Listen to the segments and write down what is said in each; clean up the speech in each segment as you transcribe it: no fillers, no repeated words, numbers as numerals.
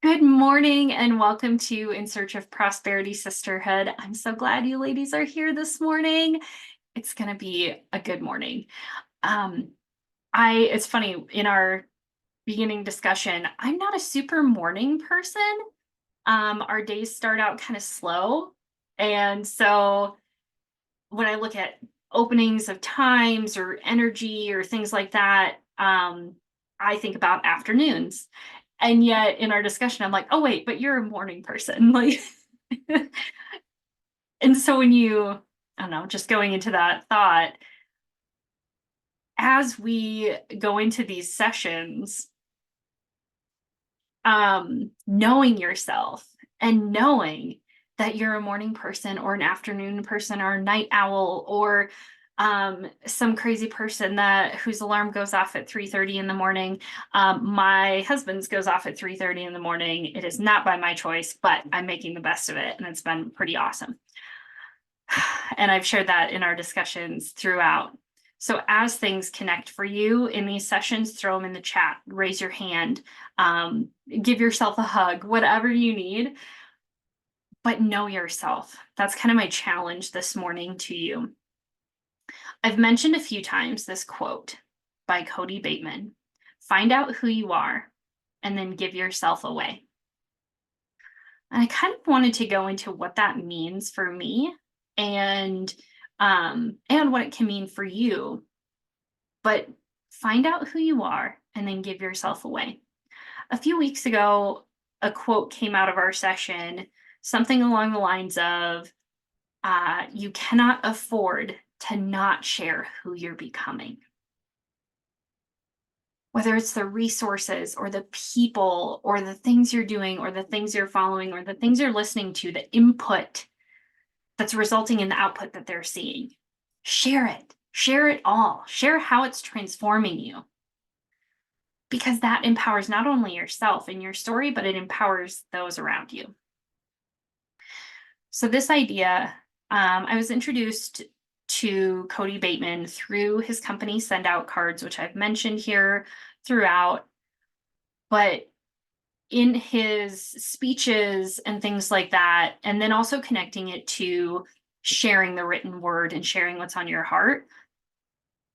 Good morning and welcome to In Search of Prosperity Sisterhood. I'm so glad you ladies are here this morning. It's going to be a good morning. Um, it's funny in our beginning discussion, I'm not a super morning person. Our days start out kind of slow. And so when I look at openings of times or energy or things like that, I think about afternoons. And yet in our discussion, I'm like, oh, wait, but you're a morning person. Like, and so when I don't know, just going into that thought, as we go into these sessions, knowing yourself and knowing that you're a morning person or an afternoon person or a night owl or some crazy person whose alarm goes off at 3:30 in the morning. My husband's goes off at 3:30 in the morning. It is not by my choice, but I'm making the best of it, and it's been pretty awesome. And I've shared that in our discussions throughout. So as things connect for you in these sessions, throw them in the chat, raise your hand, give yourself a hug, whatever you need, but know yourself. That's kind of my challenge this morning to you. I've mentioned a few times this quote by Cody Bateman: find out who you are and then give yourself away. And I kind of wanted to go into what that means for me and what it can mean for you. But find out who you are and then give yourself away. A few weeks ago, a quote came out of our session, something along the lines of, you cannot afford to not share who you're becoming. Whether it's the resources or the people or the things you're doing or the things you're following or the things you're listening to, the input that's resulting in the output that they're seeing. Share it. Share it all. Share how it's transforming you. Because that empowers not only yourself and your story, but it empowers those around you. So this idea, I was introduced to Cody Bateman through his company Send Out Cards, which I've mentioned here throughout. But in his speeches and things like that, and then also connecting it to sharing the written word and sharing what's on your heart,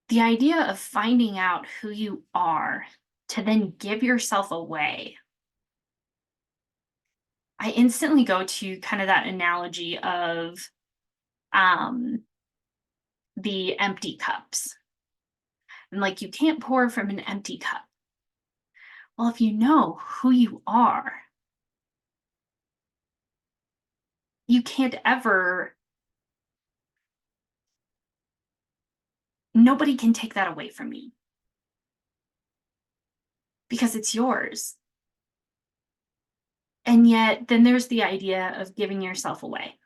the idea of finding out who you are to then give yourself away. I instantly go to kind of that analogy of the empty cups. And like, you can't pour from an empty cup. Well, if you know who you are, you can't ever, nobody can take that away from you because it's yours. And yet, then there's the idea of giving yourself away.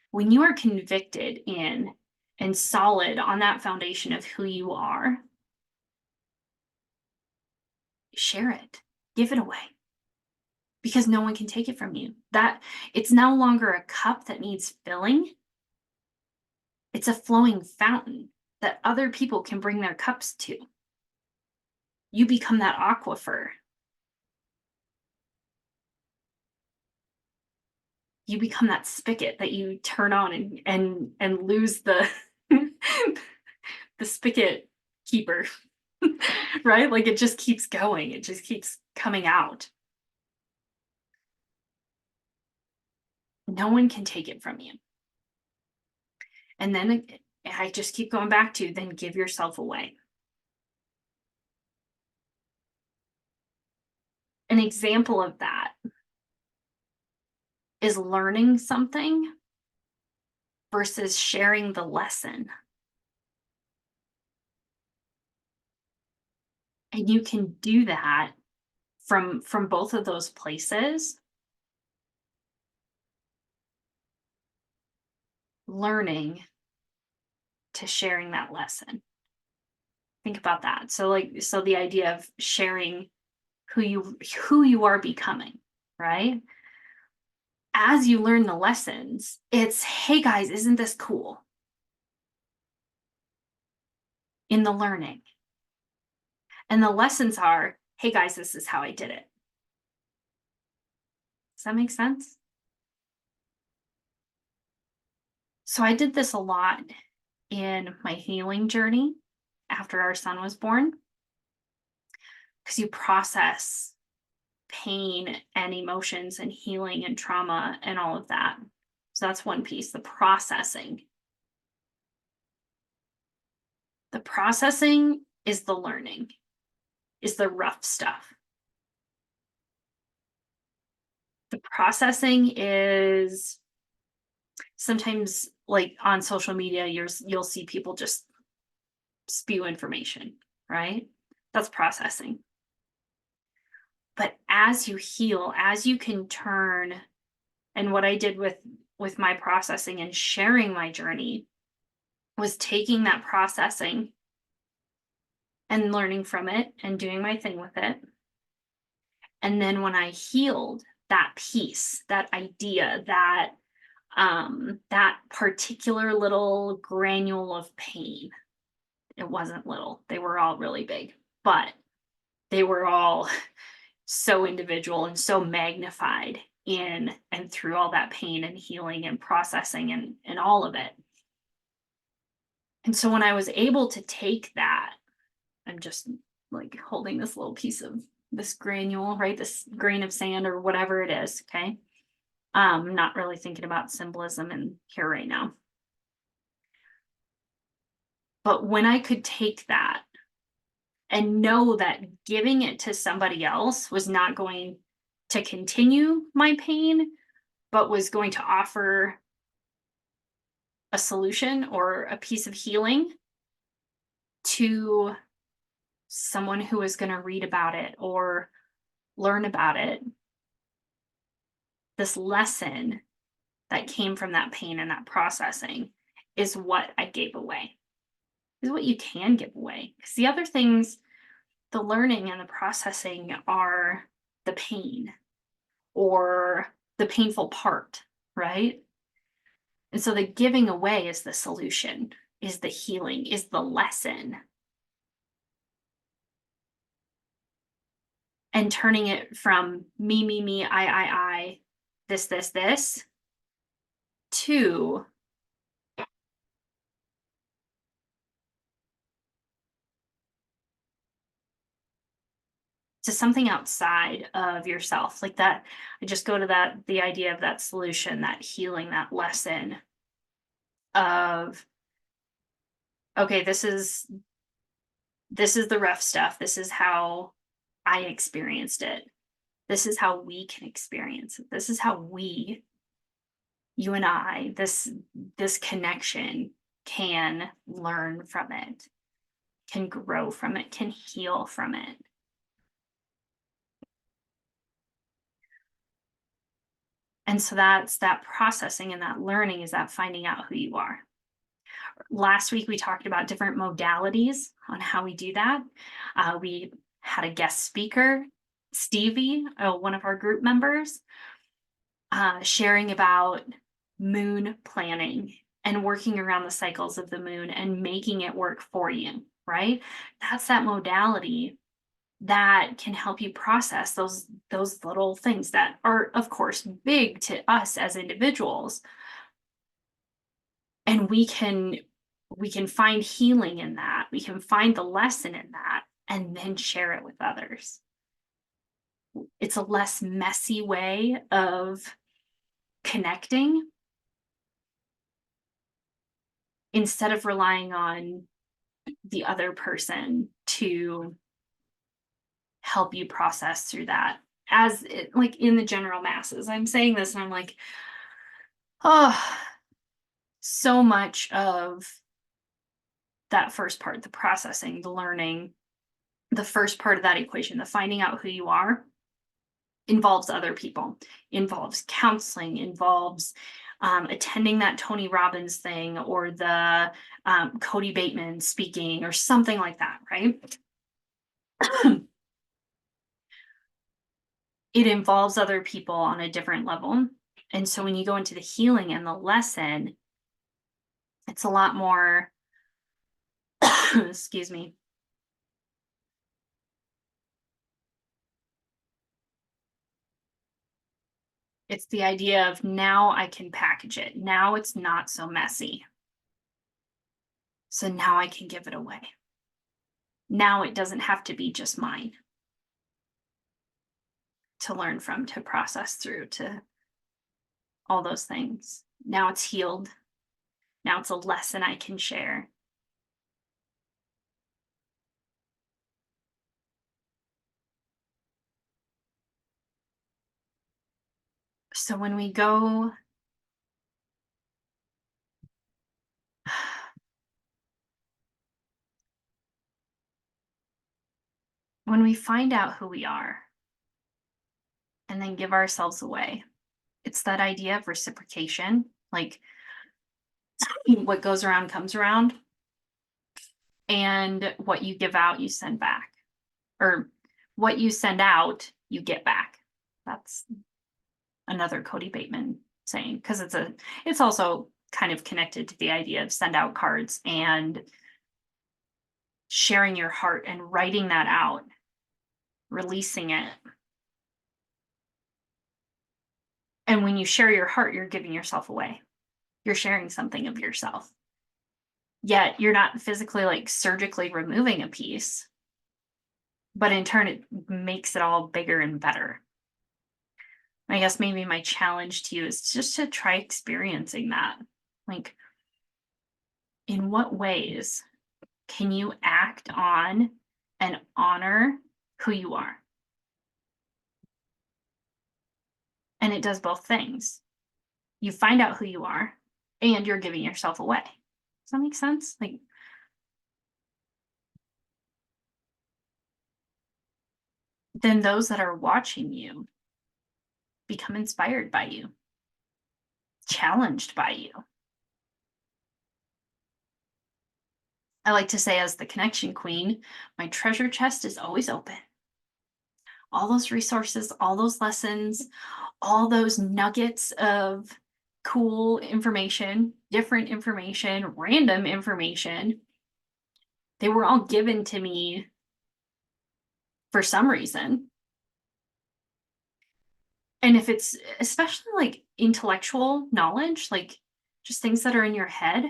When you are convicted in and solid on that foundation of who you are, share it, give it away, because no one can take it from you. That it's no longer a cup that needs filling. It's a flowing fountain that other people can bring their cups to. You become that aquifer. You become that spigot that you turn on and lose the the spigot keeper. Right? Like, it just keeps going. It just keeps coming out. No one can take it from you. And then I just keep going back to, then give yourself away. An example of that is learning something versus sharing the lesson. And you can do that from both of those places, learning to sharing that lesson. Think about that. So the idea of sharing who you are becoming, right? As you learn the lessons, it's, hey guys, isn't this cool? In the learning. And the lessons are, hey guys, this is how I did it. Does that make sense? So I did this a lot in my healing journey after our son was born, because you process pain and emotions and healing and trauma and all of that. So that's one piece, the processing. The processing is the learning, is the rough stuff. The processing is sometimes, like on social media, you'll see people just spew information, right? That's processing. But as you heal, as you can turn, and what I did with my processing and sharing my journey was taking that processing and learning from it and doing my thing with it. And then when I healed that piece, that idea, that particular little granule of pain, it wasn't little. They were all really big, but they were all so individual and so magnified in and through all that pain and healing and processing and all of it. And so when I was able to take that, I'm just like holding this little piece of this granule, right? This grain of sand or whatever it is. Okay. Not really thinking about symbolism in here right now. But when I could take that and know that giving it to somebody else was not going to continue my pain, but was going to offer a solution or a piece of healing to someone who is going to read about it or learn about it, this lesson that came from that pain and that processing is what I gave away, is what you can give away. Because the other things, the learning and the processing, are the pain or the painful part, right? And so the giving away is the solution, is the healing, is the lesson. And turning it from me, I, this, to something outside of yourself. Like that, I just go to that, the idea of that solution, that healing, that lesson of, okay, this is the rough stuff. This is how I experienced it. This is how we can experience it. This is how we, you and I, this connection can learn from it, can grow from it, can heal from it. And so that's that processing and that learning, is that finding out who you are. Last week, we talked about different modalities on how we do that. We had a guest speaker, Stevie, one of our group members, sharing about moon planning and working around the cycles of the moon and making it work for you, right? That's that modality that can help you process those little things that are, of course, big to us as individuals. And we can find healing in that. We can find the lesson in that and then share it with others. It's a less messy way of connecting, instead of relying on the other person to help you process through that, as it, like in the general masses. I'm saying this and I'm like, oh, so much of that first part, the processing, the learning, the first part of that equation, the finding out who you are, involves other people, involves counseling, involves attending that Tony Robbins thing, or the Cody Bateman speaking, or something like that, right? It involves other people on a different level. And so when you go into the healing and the lesson, it's a lot more, excuse me, It's the idea of now I can package it. Now it's not so messy. So now I can give it away. Now it doesn't have to be just mine to learn from, to process through, to all those things. Now it's healed. Now it's a lesson I can share. So when we go, when we find out who we are and then give ourselves away, it's that idea of reciprocation. Like what goes around comes around, and what you give out, you send back. Or what you send out, you get back. That's another Cody Bateman saying, because it's also kind of connected to the idea of send out cards and sharing your heart and writing that out, releasing it. And when you share your heart, you're giving yourself away. You're sharing something of yourself. Yet you're not physically like surgically removing a piece, but in turn, it makes it all bigger and better. I guess maybe my challenge to you is just to try experiencing that. Like, in what ways can you act on and honor who you are? And it does both things. You find out who you are and you're giving yourself away. Does that make sense? Like, then those that are watching you become inspired by you, challenged by you. I like to say, as the connection queen, my treasure chest is always open. All those resources, all those lessons, all those nuggets of cool information, different information, random information, they were all given to me for some reason. And if it's especially like intellectual knowledge, like just things that are in your head,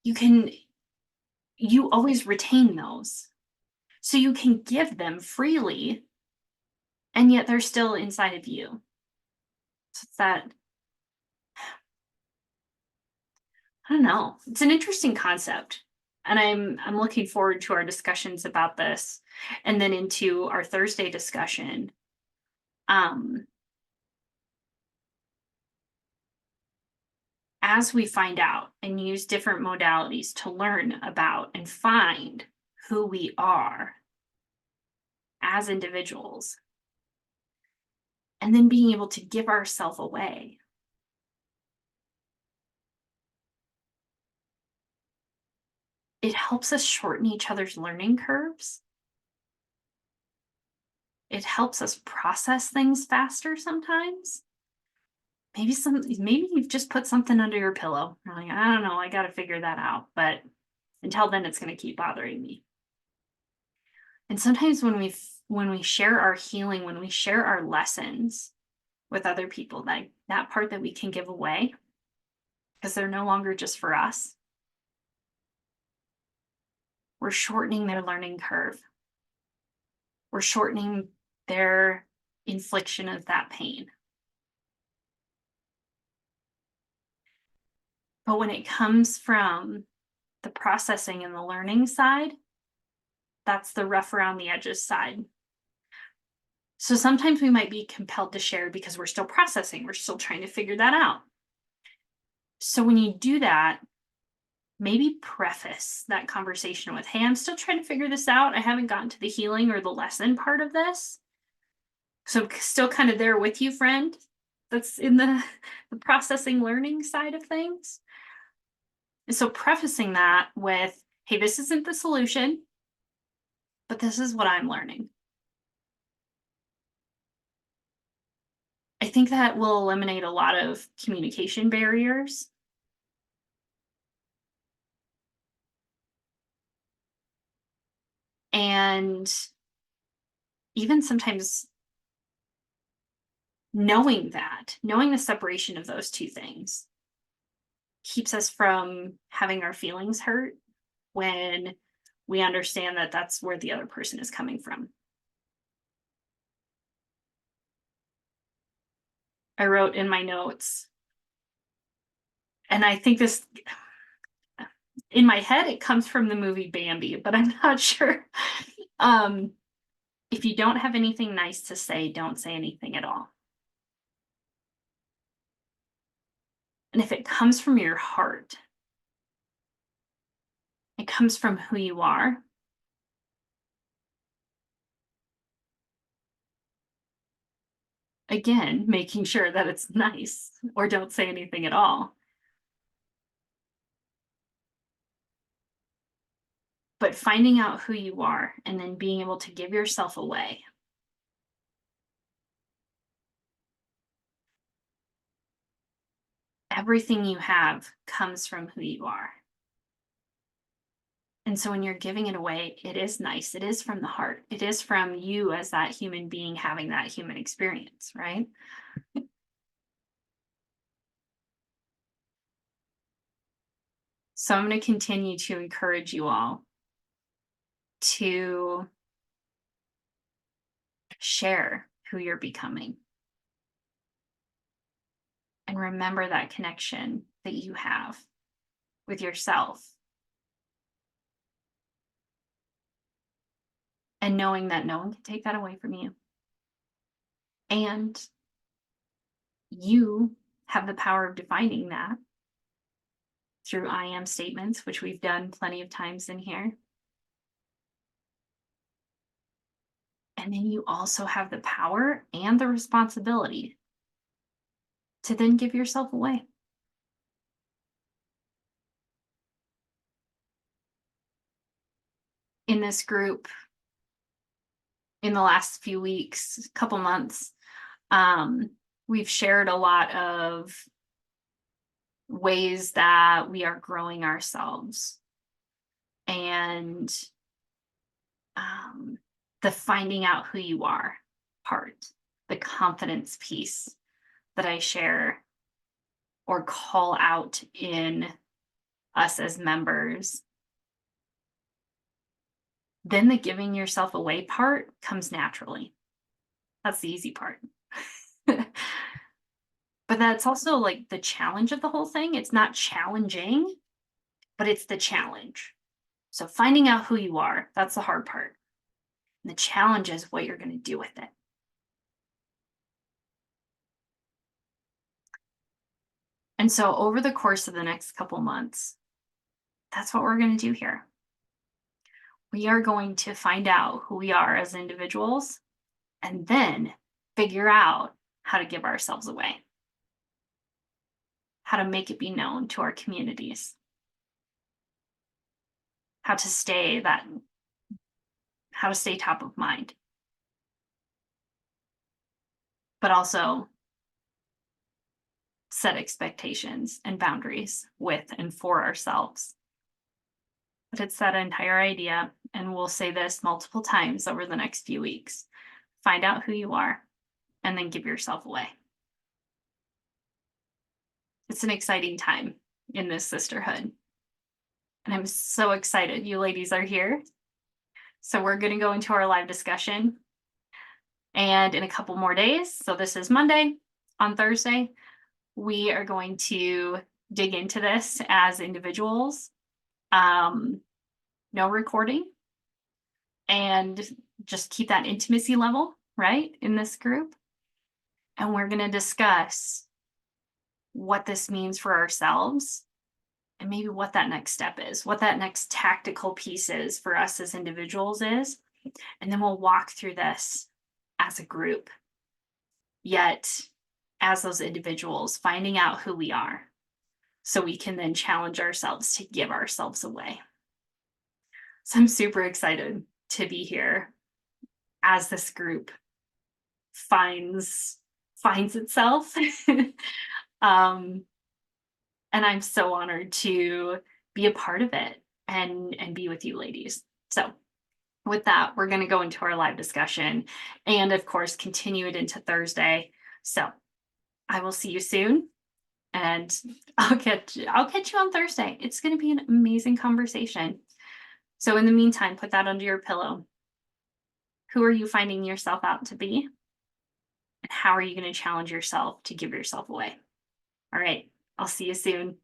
you always retain those. So you can give them freely, and yet they're still inside of you. So it's that, I don't know. It's an interesting concept. And I'm looking forward to our discussions about this and then into our Thursday discussion. Um, as we find out and use different modalities to learn about and find who we are as individuals, and then being able to give ourselves away. It helps us shorten each other's learning curves. It helps us process things faster sometimes. Maybe you've just put something under your pillow. You're like, I don't know, I got to figure that out. But until then, it's going to keep bothering me. And sometimes when we share our healing, when we share our lessons with other people, that part that we can give away, because they're no longer just for us, we're shortening their learning curve. We're shortening their infliction of that pain. But when it comes from the processing and the learning side, that's the rough around the edges side. So sometimes we might be compelled to share because we're still processing, we're still trying to figure that out. So when you do that, maybe preface that conversation with, hey, I'm still trying to figure this out. I haven't gotten to the healing or the lesson part of this. So still kind of there with you, friend. That's in the processing learning side of things. And so prefacing that with, hey, this isn't the solution, but this is what I'm learning. I think that will eliminate a lot of communication barriers. And even sometimes knowing the separation of those two things keeps us from having our feelings hurt when we understand that that's where the other person is coming from. I wrote in my notes, and I think this in my head it comes from the movie Bambi, but I'm not sure. um if you don't have anything nice to say, don't say anything at all. And if it comes from your heart, it comes from who you are, again, making sure that it's nice or don't say anything at all. But finding out who you are and then being able to give yourself away. Everything you have comes from who you are. And so when you're giving it away, it is nice. It is from the heart. It is from you as that human being having that human experience, right? So I'm going to continue to encourage you all to share who you're becoming and remember that connection that you have with yourself, and knowing that no one can take that away from you. And you have the power of defining that through I am statements, which we've done plenty of times in here. And then you also have the power and the responsibility to then give yourself away. In this group, in the last few weeks, couple months, we've shared a lot of ways that we are growing ourselves, and the finding out who you are part, the confidence piece that I share or call out in us as members. Then the giving yourself away part comes naturally. That's the easy part. But that's also like the challenge of the whole thing. It's not challenging, but it's the challenge. So finding out who you are, that's the hard part. And the challenge is what you're going to do with it. And so over the course of the next couple months, that's what we're going to do here. We are going to find out who we are as individuals and then figure out how to give ourselves away, how to make it be known to our communities, how to stay top of mind, but also set expectations and boundaries with and for ourselves. But it's that entire idea, and we'll say this multiple times over the next few weeks. Find out who you are and then give yourself away. It's an exciting time in this sisterhood. And I'm so excited you ladies are here. So we're going to go into our live discussion. And in a couple more days, so this is Monday, on Thursday, we are going to dig into this as individuals. No recording, and just keep that intimacy level, right, in this group. And we're going to discuss what this means for ourselves and maybe what that next step is, what that next tactical piece is for us as individuals is. And then we'll walk through this as a group, yet as those individuals, finding out who we are so we can then challenge ourselves to give ourselves away. So I'm super excited to be here as this group finds itself. And I'm so honored to be a part of it and be with you ladies. So with that, we're going to go into our live discussion and of course continue it into Thursday. So I will see you soon, and I'll catch you on Thursday. It's going to be an amazing conversation. So in the meantime, put that under your pillow. Who are you finding yourself out to be? And how are you going to challenge yourself to give yourself away? All right. I'll see you soon.